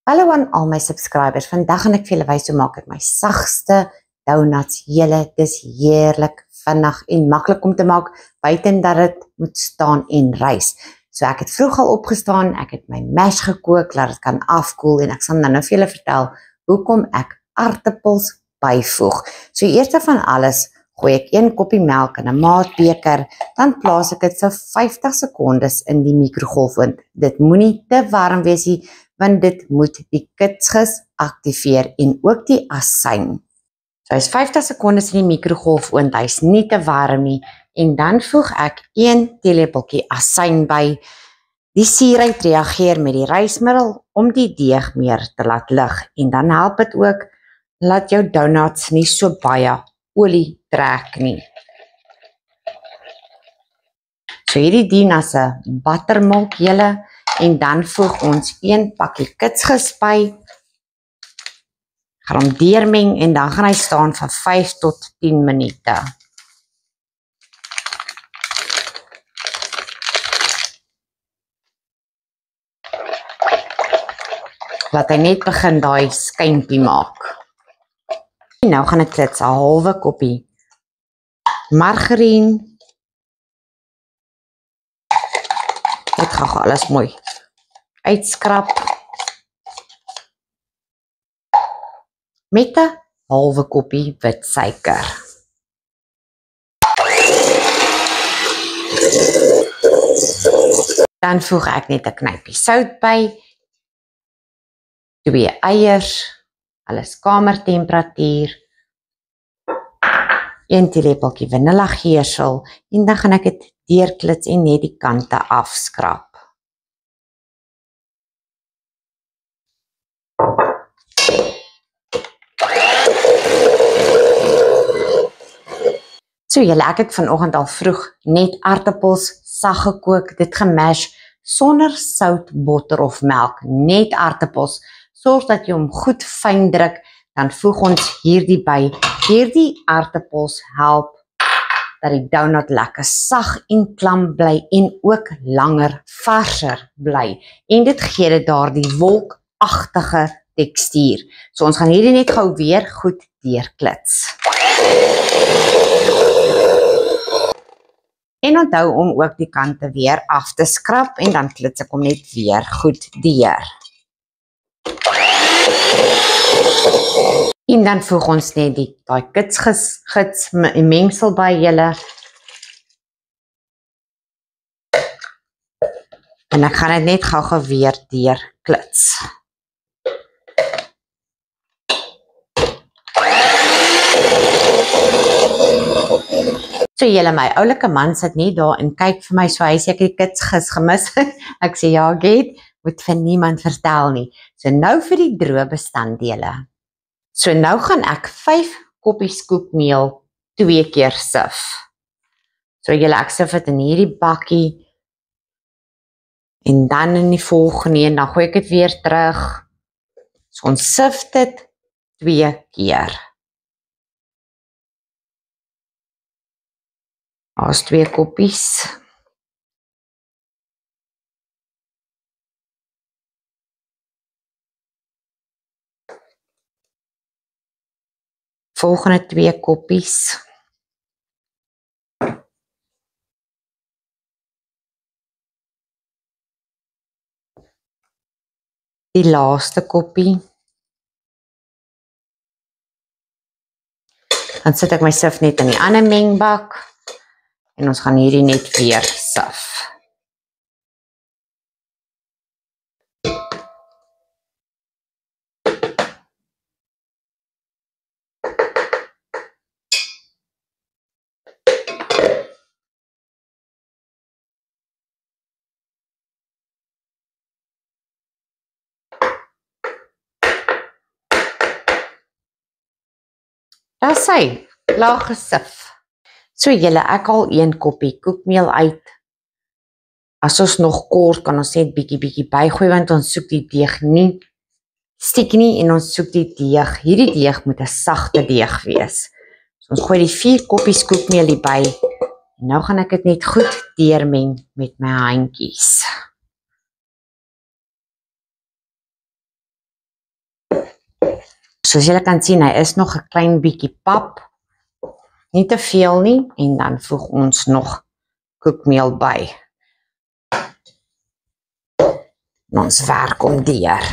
Hallo aan al my subscribers. Vandag gaan ek vir julle wys hoe maak ek my sagste donuts. Julle, dis heerlik, vinnig en maklik om te maak, buiten dat dit moet staan en rys. So ek het vroeg al opgestaan, ek het my mash gekook, laat dit kan afkoel en ek sal nou vir julle vertel hoekom ek aartappels byvoeg. So eerste van alles gooi ek 1 koppie melk in 'n maatbeker, dan plaas ek dit vir 50 sekondes in die mikrogolfoond. Dit moenie te warm wees nie, want dit moet die kitsgis aktiveer en ook die asyn. So hy is 50 sekondes in die mikrogolfoond, hy is nie te warm nie, en dan voeg ek 1 teelepeltjie asyn by. Die suurheid reageer met die rysmiddel om die deeg meer te laat lig, en dan help dit ook, laat jou donuts nie so baie olie trek nie. So hierdie dien as 'n buttermilk julle, en dan voeg ons 1 pakkie kitsgis by, gaan hom deurmeng en dan gaan hy staan vir 5 tot 10 minute. Laat hy net begin daai skympie maak. En nou gaan ek klits 'n halwe koppie margarien. Dit gaan alles mooi uitskrap. Met 'n halwe koppie wit suiker. Dan voeg ek net 'n knypie sout by, 2 eiers, alles kamertemperatuur, 1 teelepeltjie vanillegeersel, en dan gaan ek dit deurklits en net die kante afskrap. So julle, ek het vanoggend al vroeg net aartappels sag gekook, dit gemash sonder sout, botter of melk, net aartappels. Sorg dat jy hom goed fyn druk, dan voeg ons hierdie by. Hierdie aartappels help dat die donut lekker sag en klam bly en ook langer varser bly. En dit gee dit daardie wolkagtige tekstuur. So ons gaan hierdie net gou weer goed deurklits. En onthou om ook die kante weer af te skrap en dan klits ek hom net weer goed deur. En dan voeg ons net daai kitsgis mengsel by julle. En ek gaan dit net gou weer deur klits. So julle, my oulike man sit nie daar en kyk vir my, so hy sê ek het die kitsgis gemis. Ek sê ja, ek het, moet vir niemand vertel nie. So nou vir die droë bestanddele. So nou gaan ek 5 koppies koekmeel 2 keer sif. So julle, ek sif dit in hierdie bakkie en dan in die volgende en dan gooi ek dit weer terug. So ons sif dit 2 keer. Daar's 2 koppies. Volgende 2 koppies. Die laaste koppie. Dan sit ek my sif net in die ander mengbak. En ons gaan hierdie net weer sif. Daar sy, klaar gesif. So julle, ek haal 1 koppie koekmeel uit. As ons nog kort, kan ons net bietjie bygooi, want ons soek die deeg nie stiek nie en ons soek die deeg. Hierdie deeg moet 'n sagte deeg wees. So ons gooi die 4 koppies koekmeel hierby. En nou gaan ek dit net goed deurmeng met my handjies. Soos julle kan sien, hy is nog 'n klein bietjie pap. Nie te veel nie, en dan voeg ons nog koekmeel by. En ons werk hom deur.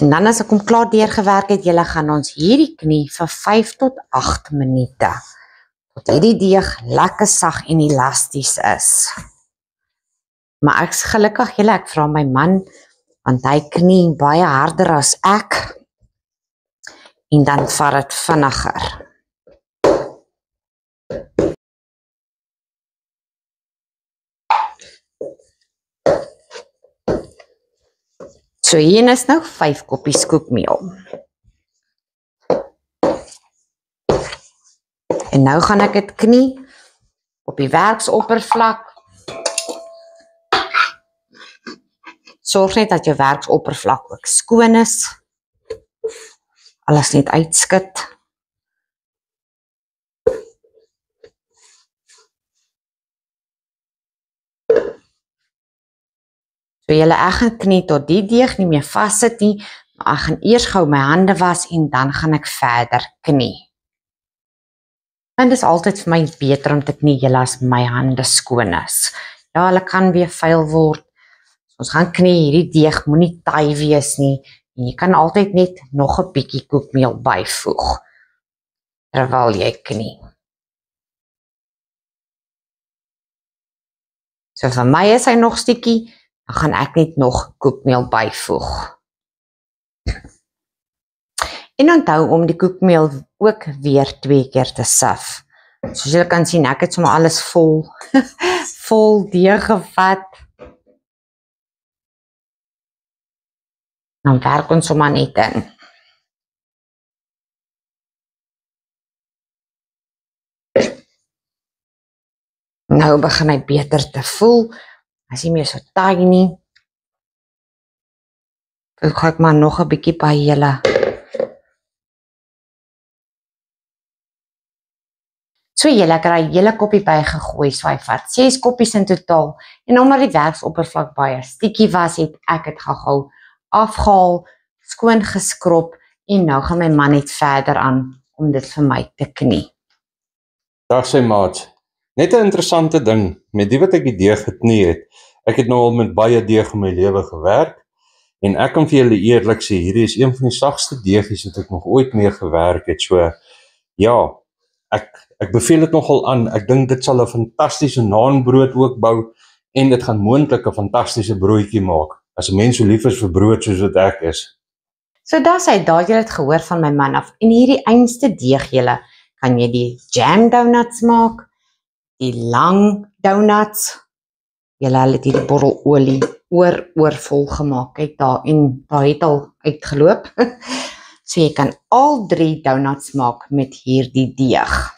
En dan as ek hom klaar deurgewerk het, julle gaan ons hierdie knie vir 5 tot 8 minute. Tot hierdie deeg lekker sag en elasties is. Maar ek is gelukkig julle, ek vra my man, want hy knie baie harder as ek. En dan vat dit vinniger. So hier is nou 5 koppies koekmeel. En nou gaan ek dit knie op die werksoppervlak. Sorg net dat jou werksoppervlak ook skoon is. Alles net uitskit. So julle, ek gaan knie tot die deeg nie meer vassit nie, maar ek gaan eers gou my hande was en dan gaan ek verder knie. En dit is altyd vir my beter om te knie julle as my hande skoon is. Ja, hulle kan weer vuil word. So ons gaan knie, hierdie deeg moenie taai wees nie. En jy kan altyd net nog 'n bietjie koekmeel byvoeg terwyl jy knie. So vir my is hy nog stukkie, dan gaan ek net nog koekmeel byvoeg. En onthou om die koekmeel ook weer 2 keer te sif. Soos julle kan sien, ek het sommer alles vol, vol deeg gevat. Dan werk ons sommer net in. Nou begin hy beter te voel. Hy is nie meer so taai nie. Ek gaan maar nog 'n bietjie by julle. So julle kry 'n hele koppie bygegooi, so hy vat 6 koppies in totaal. En omdat die werksoppervlak baie stikkie was, het ek dit gou afgehaal, skoon geskrob en nou gaan my man net verder aan om dit vir my te knie. Dag sy maat. Net 'n interessante ding met die wat ek die deeg geknie het. Ek het nou al met baie deeg in my lewe gewerk en ek kan vir julle eerlik sê, hierdie is een van die sagste deegies wat ek nog ooit mee gewerk het. So ja, ek beveel dit nogal aan. Ek dink dit sal 'n fantastiese naanbrood ook bou en dit gaan moontlik 'n fantastiese broodjie maak. As 'n mens so lief is vir brood soos wat ek is. So daar sê daai jy het gehoor van my man af. En hierdie einste deeg julle, kan jy die jam donuts maak, die lang donuts. Julle het hierdie bottel olie oorvol gemaak. Kyk daar, en daar het al uitgeloop. So jy kan al 3 donuts maak met hierdie deeg.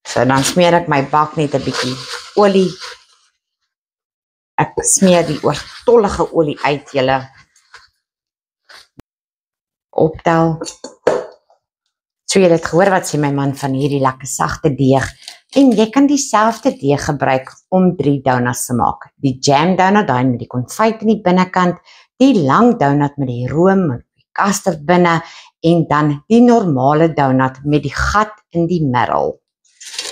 So dan smeer ek my bak net 'n bietjie olie. Ek smeer die oortollige olie uit julle. Optel. So jy het gehoor wat sê my man van hierdie lekker sagte deeg. En jy kan dieselfde deeg gebruik om 3 donuts te maak. Die jam donut, daai met die konfyt in die binnekant, die lang donut met die room en die custard binne en dan die normale donut met die gat in die middel.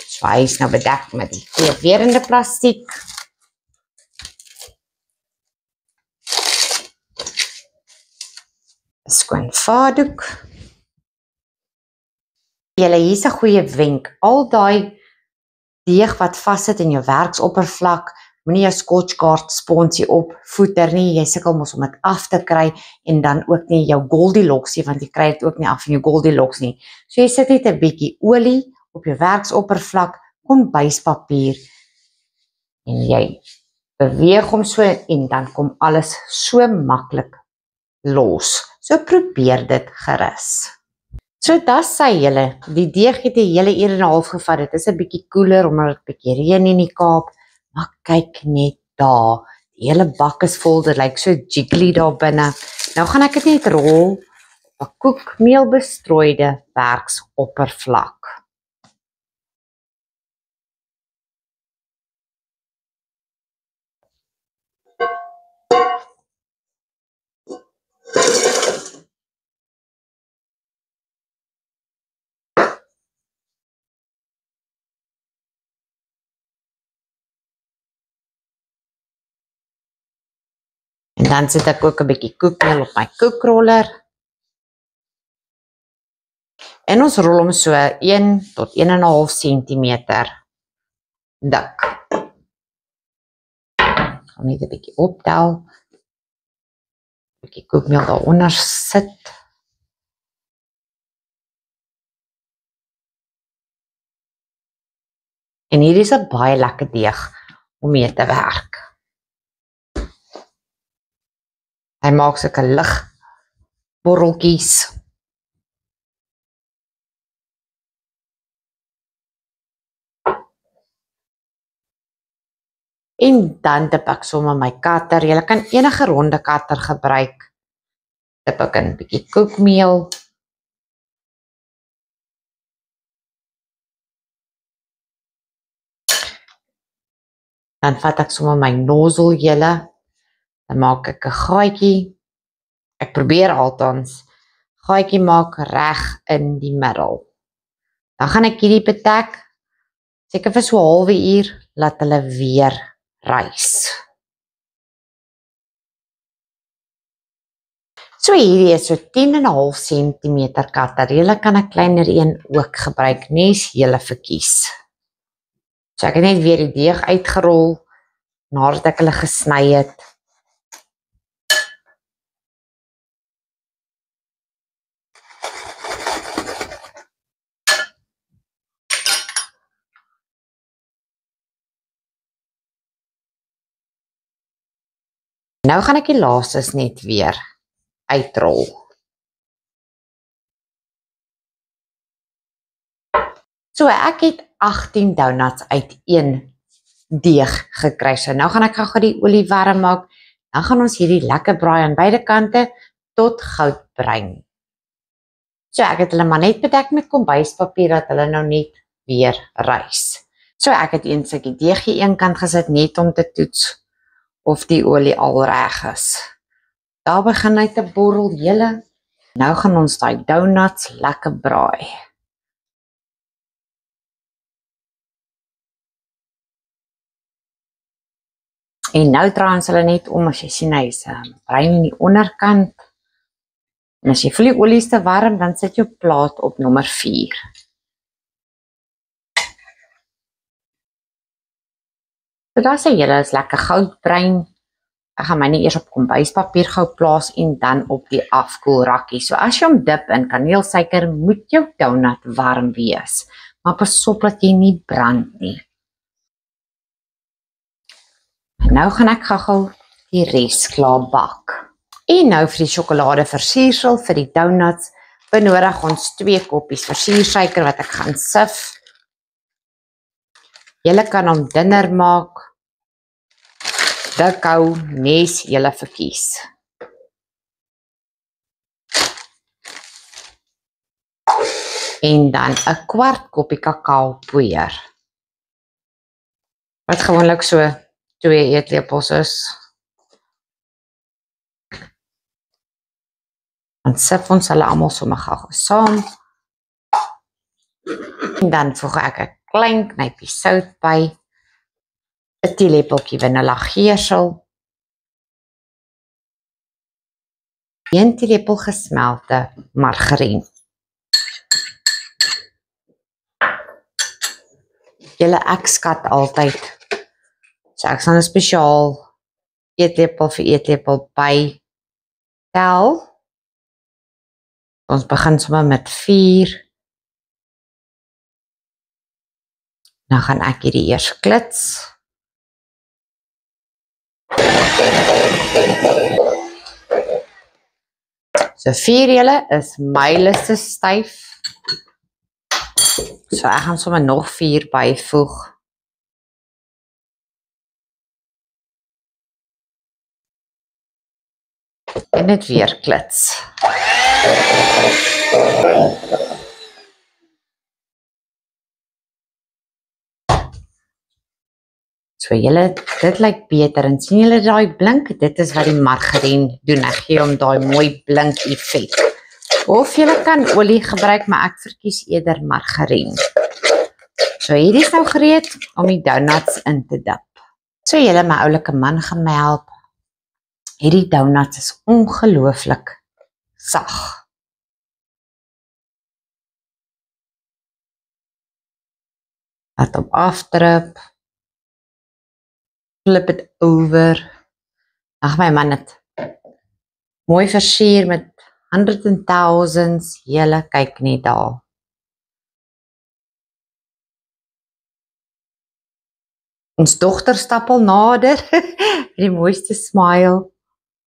So hy is nou bedek met die kleurwerende plastiek. Skoon vaardoek. Julle, hier is 'n goeie wenk. Al daai deeg wat vassit in jou werksoppervlak, moenie jou scotchkaart sponsie op voeter nie. Jy sukkel mos om dit af te kry en dan ook nie jou Goldilocks nie, want jy kry dit ook nie af in jou Goldilocks nie. So jy sit net 'n bietjie olie op jou werksoppervlak, kombuispapier en jy beweeg hom so en dan kom alles so maklik los. So probeer dit gerus. So das sê julle, die deeg het 'n hele uur en 'n half gevat. Dit is 'n bietjie koeler omdat dit 'n bietjie reën in die Kaap. Maar kyk net daar, die hele bak is vol. Dit lyk so jiggly daar binne. Nou gaan ek dit net rol op 'n koekmeelbestrooide werksoppervlak. En dan sit ek ook 'n bietjie koekmeel op my koekroller. En ons rol hom so 1 tot 1,5 cm dik. Ek gaan net 'n bietjie optel. 'n Bietjie koekmeel daaronder sit. En hier is 'n baie lekker deeg om mee te werk. Hy maak sulke lig borreltjies. En dan dip ek sommer my katter. Jy kan enige ronde katter gebruik. Dip ek in 'n bietjie koekmeel. Dan vat ek sommer my nozzle. Dan maak ek 'n gaatjie. Ek probeer altans gaatjie maak reg in die middel. Dan gaan ek hierdie betek seker vir so 'n halwe uur laat hulle weer rys. So hierdie is so 10,5 cm katter. Julle kan 'n kleiner een ook gebruik, nes julle verkies. So ek het net weer die deeg uitgerol nadat ek hulle gesny het. Nou gaan ek die laastes net weer uitrol. So ek het 18 donuts uit 1 deeg gekry. So nou gaan ek gou die olie warm maak. Dan gaan ons hierdie lekker braai aan beide kante tot goudbruin. So ek het hulle maar net bedek met kombuispapier dat hulle nou net weer rys. So ek het een stukkie deegie een kant gesit net om te toets of die olie al reg is. Daar begin hy te borrel julle. Nou gaan ons daai donuts lekker braai. En nou draai ons hulle net om, as jy sien hy is bruin in die onderkant. En as jy voel die olie is te warm, dan sit jou plaat op nommer 4. So daar sê julle is lekker goudbruin. Ek gaan my nie eers op kombuispapier gou plaas en dan op die afkoelrakkie. So as jy hom dip in kaneelsuiker, moet jou donut warm wees. Maar pas op dat jy nie brand nie. En nou gaan ek gou die res klaar bak. En nou vir die sjokoladeversiersel vir die donuts benodig ons 2 koppies versiersuiker wat ek gaan sif. Julle kan hom dunner maak, dik hou, nes julle verkies. En dan 'n kwart koppie kakaopoeier. Wat gewoonlik so 2 eetlepels is. Dan sif ons hulle almal sommer gou saam. En dan voeg ek 'n klein knypie sout by, 'n teelepeltjie vanilla geersel, 1 teelepel gesmelte margarien. Julle ek skat altyd. So ek sal 'n spesiaal eetlepel vir eetlepel by tel. Ons begin sommer met 4. Nou gaan ek hierdie eers klits. So 4 julle is myliste styf. So ek gaan sommer nog 4 byvoeg. En dit weer klits. So julle, dit lyk beter en sien julle daai blink? Dit is wat die margarien doen. Ek gee hom daai mooi blink effek. Of julle kan olie gebruik, maar ek verkies eerder margarien. So hierdie is nou gereed om die donuts in te dip. So julle, my oulike man gaan my help Hierdie donuts is ongelooflik sag. Laat hom afdrup. Flip het over. Ag my man het mooi versier met hundreds and thousands. Julle kyk net daar. Ons dogter stap al nader. Die mooiste smile.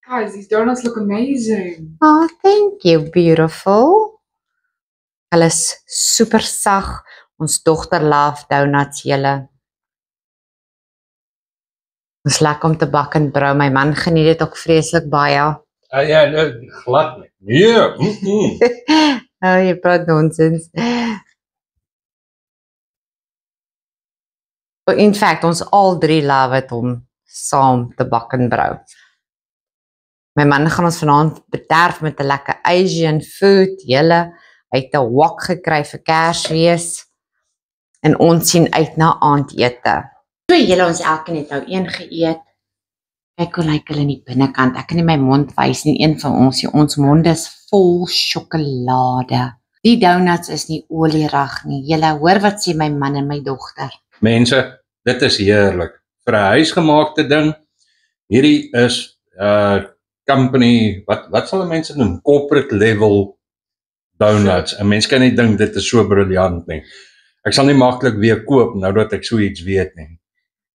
Guys, these donuts look amazing. Oh, thank you, beautiful. Hulle is super sag. Ons dogter love donuts, julle. Dis lekker om te bak en brou. My man geniet dit ook vreeslik baie. Ja, glad nie. Nee. Oh, jy praat nonsens. In fact, ons al drie love het om saam te bak en brou. My man gaan ons vanaand bederf met 'n lekker Asian food. Julle uit 'n wok gekry vir Kersfees. En ons sien uit na aandete. So julle ons elkeen het nou een geëet. Kyk hoe lyk hulle in die binnekant. Ek kan nie my mond wys nie, een van ons monde is vol sjokolade. Die donuts is nie olierig nie. Julle hoor wat sê my man en my dogter. Mense, dit is heerlik. Vir 'n huisgemaakte ding. Hierdie is company, wat sal mense noem? Corporate level donuts. En mense kan nie dink dit is so briljant nie. Ek sal nie maklik weer koop nou dat ek so iets weet nie.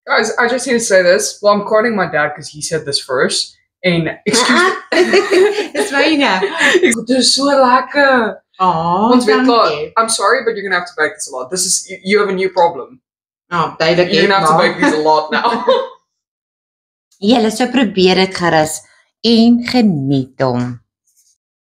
Guys, I just need to say this. Well, I'm quoting my dad because he said this first. And excuse Dis myne. Dit is so lekker. Oh, Ons weet klaar. dankie. I'm sorry, but you're gonna have to bake this a lot. This is you have a new problem. Oh, duidelik. You're gonna have to bake these a lot now. Julle so probeer dit gerus en geniet hom.